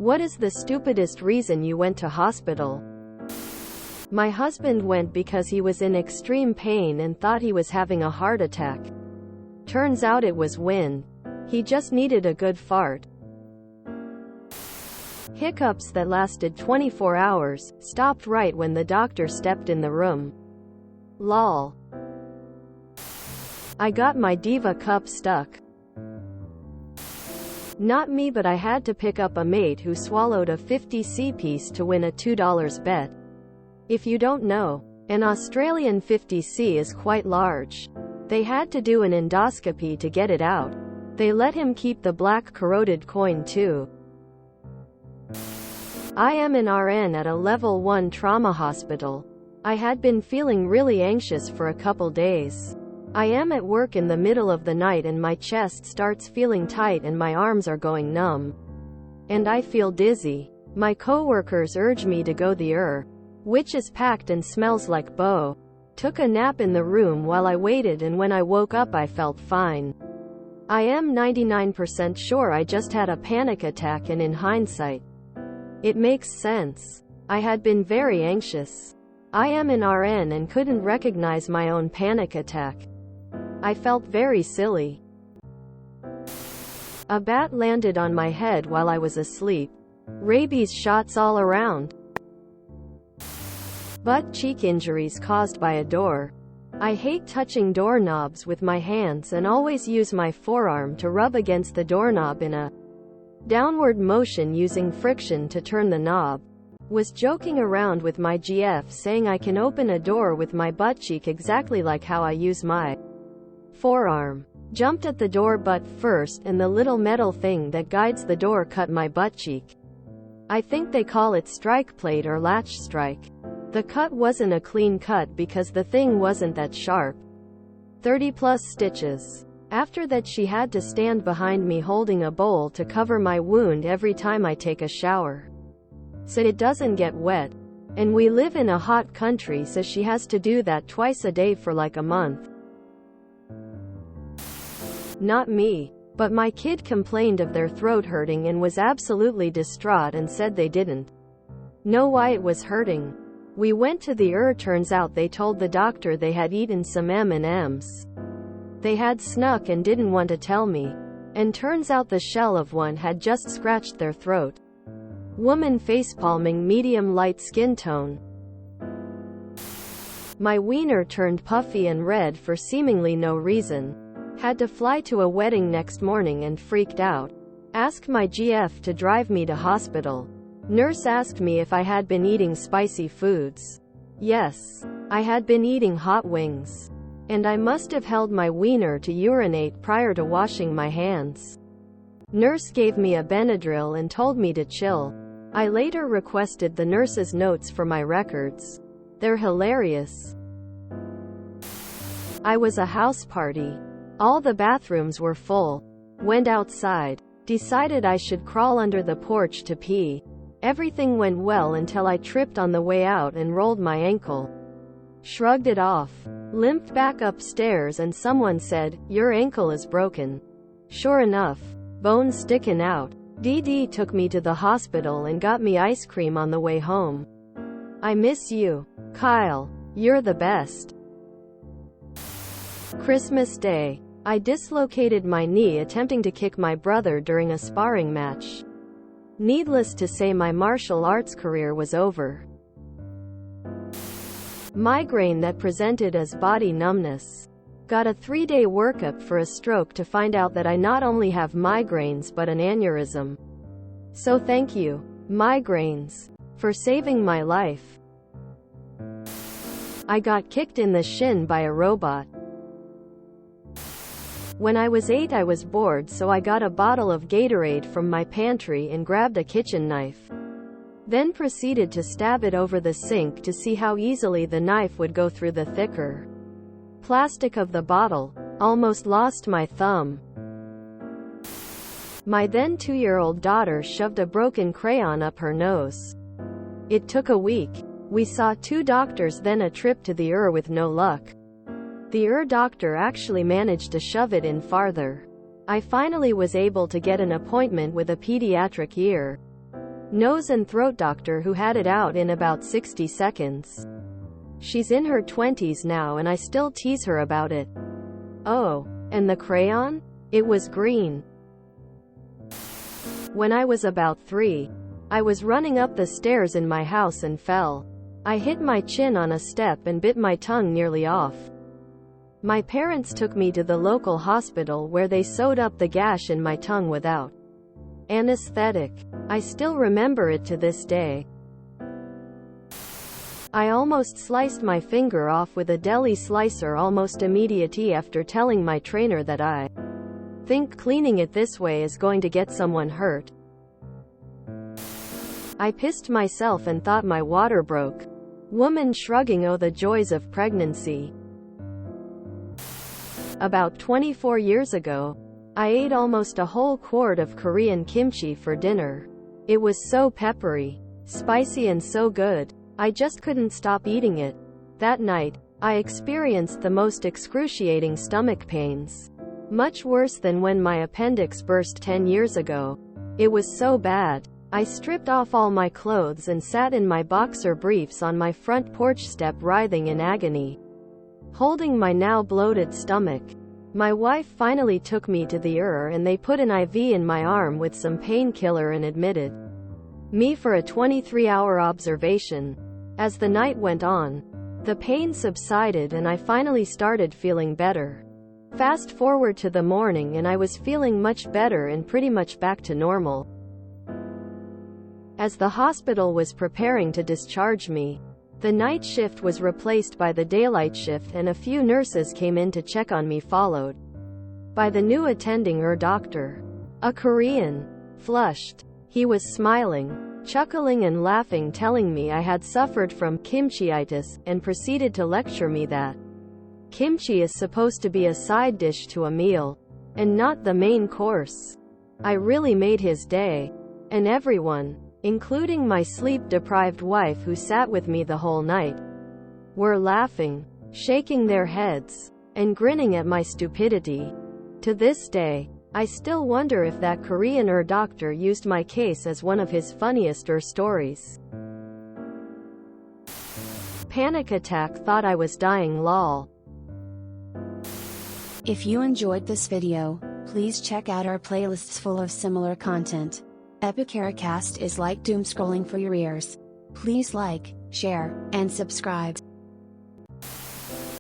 What is the stupidest reason you went to hospital? My husband went because he was in extreme pain and thought he was having a heart attack. Turns out it was wind. He just needed a good fart. Hiccups that lasted 24 hours, stopped right when the doctor stepped in the room. Lol. I got my Diva cup stuck. Not me, but I had to pick up a mate who swallowed a 50c piece to win a $2 bet. If you don't know, an Australian 50c is quite large. They had to do an endoscopy to get it out. They let him keep the black corroded coin too. I am an RN at a level 1 trauma hospital. I had been feeling really anxious for a couple days. I am at work in the middle of the night and my chest starts feeling tight and my arms are going numb. And I feel dizzy. My coworkers urge me to go the which is packed and smells like bo. Took a nap in the room while I waited, and when I woke up I felt fine. I am 99% sure I just had a panic attack, and in hindsight, it makes sense. I had been very anxious. I am an RN and couldn't recognize my own panic attack. I felt very silly. A bat landed on my head while I was asleep. Rabies shots all around. Butt cheek injuries caused by a door. I hate touching doorknobs with my hands and always use my forearm to rub against the doorknob in a downward motion using friction to turn the knob. Was joking around with my GF saying I can open a door with my butt cheek exactly like how I use my forearm. Jumped at the door butt first and the little metal thing that guides the door cut my butt cheek. I think they call it strike plate or latch strike. The cut wasn't a clean cut because the thing wasn't that sharp. 30+ stitches. After that she had to stand behind me holding a bowl to cover my wound every time I take a shower, so it doesn't get wet. And we live in a hot country, so she has to do that twice a day for like a month. Not me. But my kid complained of their throat hurting and was absolutely distraught and said they didn't know why it was hurting. We went to the turns out they told the doctor they had eaten some M&Ms. They had snuck and didn't want to tell me. And turns out the shell of one had just scratched their throat. Woman facepalming, medium light skin tone. My wiener turned puffy and red for seemingly no reason. Had to fly to a wedding next morning and freaked out. Asked my GF to drive me to hospital. Nurse asked me if I had been eating spicy foods. Yes, I had been eating hot wings. And I must have held my wiener to urinate prior to washing my hands. Nurse gave me a Benadryl and told me to chill. I later requested the nurse's notes for my records. They're hilarious. I was a house party. All the bathrooms were full. Went outside. Decided I should crawl under the porch to pee. Everything went well until I tripped on the way out and rolled my ankle. Shrugged it off. Limped back upstairs and someone said, "Your ankle is broken." Sure enough, bone sticking out. DD took me to the hospital and got me ice cream on the way home. I miss you, Kyle. You're the best. Christmas Day. I dislocated my knee attempting to kick my brother during a sparring match. Needless to say, my martial arts career was over. Migraine that presented as body numbness. Got a 3-day workup for a stroke to find out that I not only have migraines but an aneurysm. So thank you, migraines, for saving my life. I got kicked in the shin by a robot. When I was 8, I was bored, so I got a bottle of Gatorade from my pantry and grabbed a kitchen knife. Then proceeded to stab it over the sink to see how easily the knife would go through the thicker plastic of the bottle. Almost lost my thumb. My then 2-year-old daughter shoved a broken crayon up her nose. It took a week. We saw 2 doctors, then a trip to the with no luck. The doctor actually managed to shove it in farther. I finally was able to get an appointment with a pediatric ear nose and throat doctor who had it out in about 60 seconds. She's in her 20s now and I still tease her about it. Oh, and the crayon? It was green. When I was about 3, I was running up the stairs in my house and fell. I hit my chin on a step and bit my tongue nearly off. My parents took me to the local hospital where they sewed up the gash in my tongue without anesthetic. I still remember it to this day. I almost sliced my finger off with a deli slicer almost immediately after telling my trainer that I think cleaning it this way is going to get someone hurt. I pissed myself and thought my water broke. Woman shrugging, oh the joys of pregnancy. About 24 years ago, I ate almost a whole quart of Korean kimchi for dinner. It was so peppery, spicy and so good. I just couldn't stop eating it. That night, I experienced the most excruciating stomach pains. Much worse than when my appendix burst 10 years ago. It was so bad. I stripped off all my clothes and sat in my boxer briefs on my front porch step writhing in agony, holding my now bloated stomach. My wife finally took me to the ER and they put an IV in my arm with some painkiller and admitted me for a 23-hour observation. As the night went on, the pain subsided and I finally started feeling better. Fast forward to the morning and I was feeling much better and pretty much back to normal. As the hospital was preparing to discharge me, the night shift was replaced by the daylight shift and a few nurses came in to check on me, followed by the new attending doctor. A Korean. Flushed. He was smiling, chuckling and laughing, telling me I had suffered from kimchi-itis, and proceeded to lecture me that kimchi is supposed to be a side dish to a meal, and not the main course. I really made his day. And everyone, including my sleep-deprived wife who sat with me the whole night, were laughing, shaking their heads, and grinning at my stupidity. To this day, I still wonder if that Korean doctor used my case as one of his funniest stories. Panic attack, thought I was dying, lol. If you enjoyed this video, please check out our playlists full of similar content. Epicaricast is like doom scrolling for your ears. Please like, share, and subscribe.